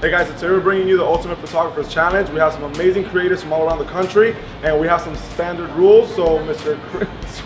Hey guys, so today we're bringing you the Ultimate Photographers Challenge. We have some amazing creators from all around the country, and we have some standard rules. So Mr. Chris.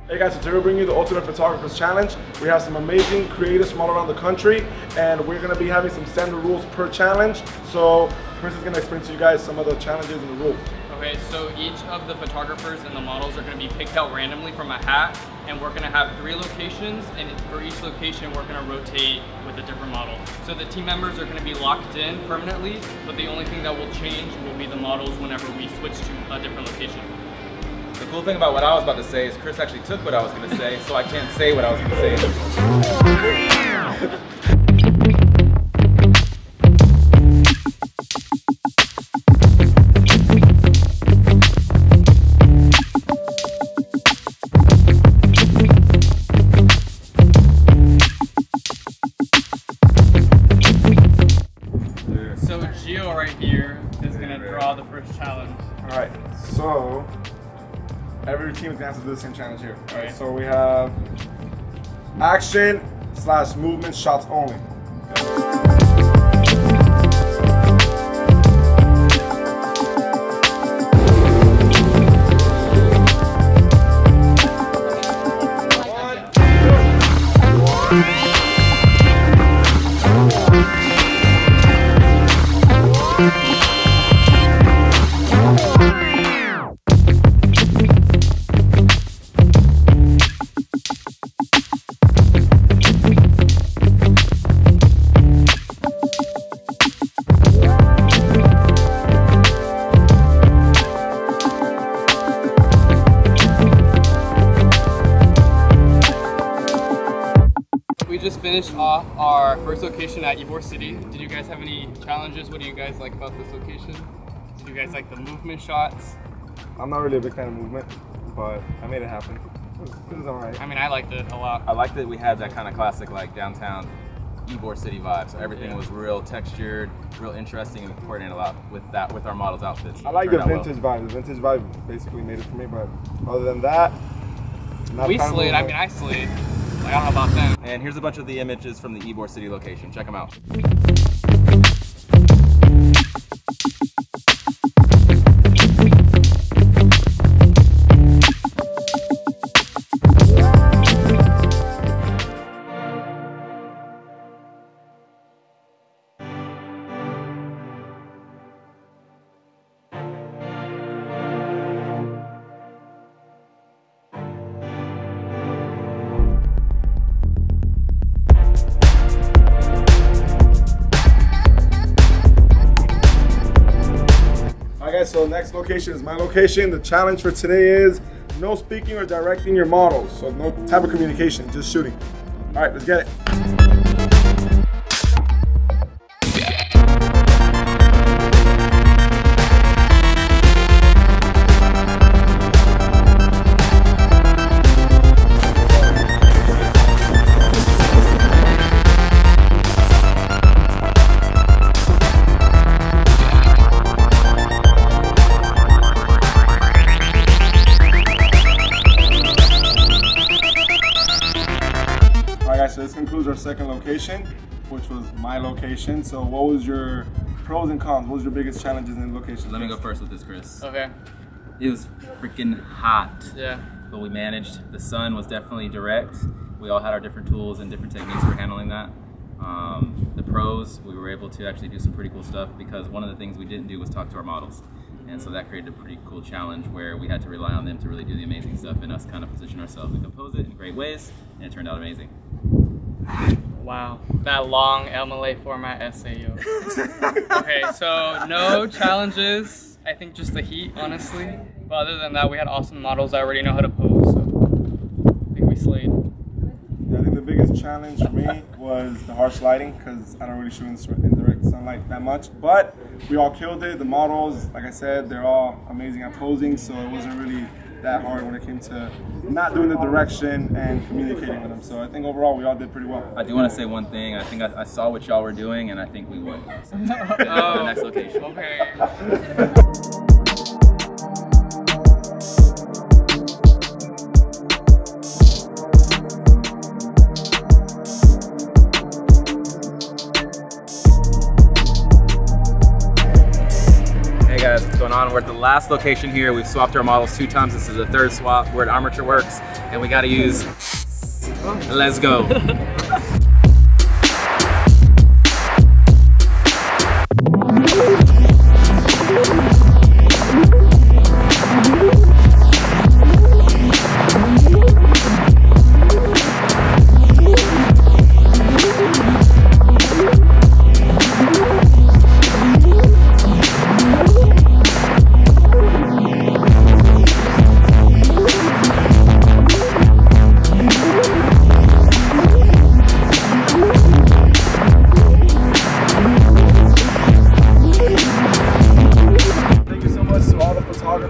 Hey guys, so today we're bringing you the Ultimate Photographers Challenge. We have some amazing creators from all around the country, and we're going to be having some standard rules per challenge. So Chris is going to explain to you guys some of the challenges and the rules. Okay, so each of the photographers and the models are going to be picked out randomly from a hat, and we're going to have 3 locations, and for each location we're going to rotate with a different model. So the team members are going to be locked in permanently, but the only thing that will change will be the models whenever we switch to a different location. The cool thing about what I was about to say is Chris actually took what I was going to say, so I can't say what I was going to say. So Gio right here is going to draw the first challenge. Alright, so every team is going to have to do the same challenge here. Alright. So we have action / movement shots only. We just finished off our first location at Ybor City. Did you guys have any challenges? What do you guys like about this location? Did you guys like the movement shots? I'm not really a big fan of movement, but I made it happen. It was alright. I mean, I liked it a lot. I liked that we had that kind of classic like downtown Ybor City vibe, so everything was real textured, real interesting, and we coordinated a lot with that, with our models' outfits. I like the vintage vibe. The vintage vibe basically made it for me, but other than that, We slayed. I mean, I slayed. Like, I don't know about them. And here's a bunch of the images from the Ybor City location. Check them out. Guys, so next location is my location. The challenge for today is no speaking or directing your models. So no type of communication, just shooting. All right, let's get it. So this concludes our second location, which was my location. So what was your pros and cons? What was your biggest challenges in the location? Let me go first with this, Chris. Okay. It was freaking hot. Yeah. But we managed. The sun was definitely direct. We all had our different tools and different techniques for handling that. The pros, we were able to actually do some pretty cool stuff because one of the things we didn't do was talk to our models. And so that created a pretty cool challenge where we had to rely on them to really do the amazing stuff and us kind of position ourselves and compose it in great ways, and it turned out amazing. Wow, that long MLA format essay, yo. Okay, so no challenges. I think just the heat, honestly. But other than that, we had awesome models that already know how to pose, so I think we slayed. Yeah, I think the biggest challenge for me was the harsh lighting because I don't really shoot in direct sunlight that much. But we all killed it. The models, like I said, they're all amazing at posing, so it wasn't really that hard when it came to not doing the direction and communicating with them. So I think overall we all did pretty well. I do want to say one thing. I think I saw what y'all were doing, and I think we won. So, the next location. Okay. guys what's going on. We're at the last location here. We've swapped our models 2 times. This is the 3rd swap. We're at Armature Works, and we got to use. Let's go.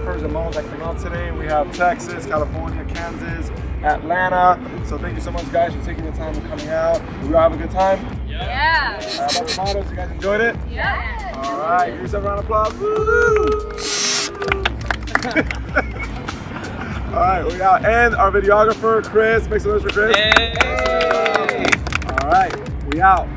And models that came out today. We have Texas, California, Kansas, Atlanta. So thank you so much, guys, for taking the time and coming out. Did we all have a good time? Yeah. How about the models? You guys enjoyed it? Yeah. All right, give yourself a round of applause. Woo! All right, we out. And our videographer, Chris. Make some noise for Chris. Hey. All right, we out.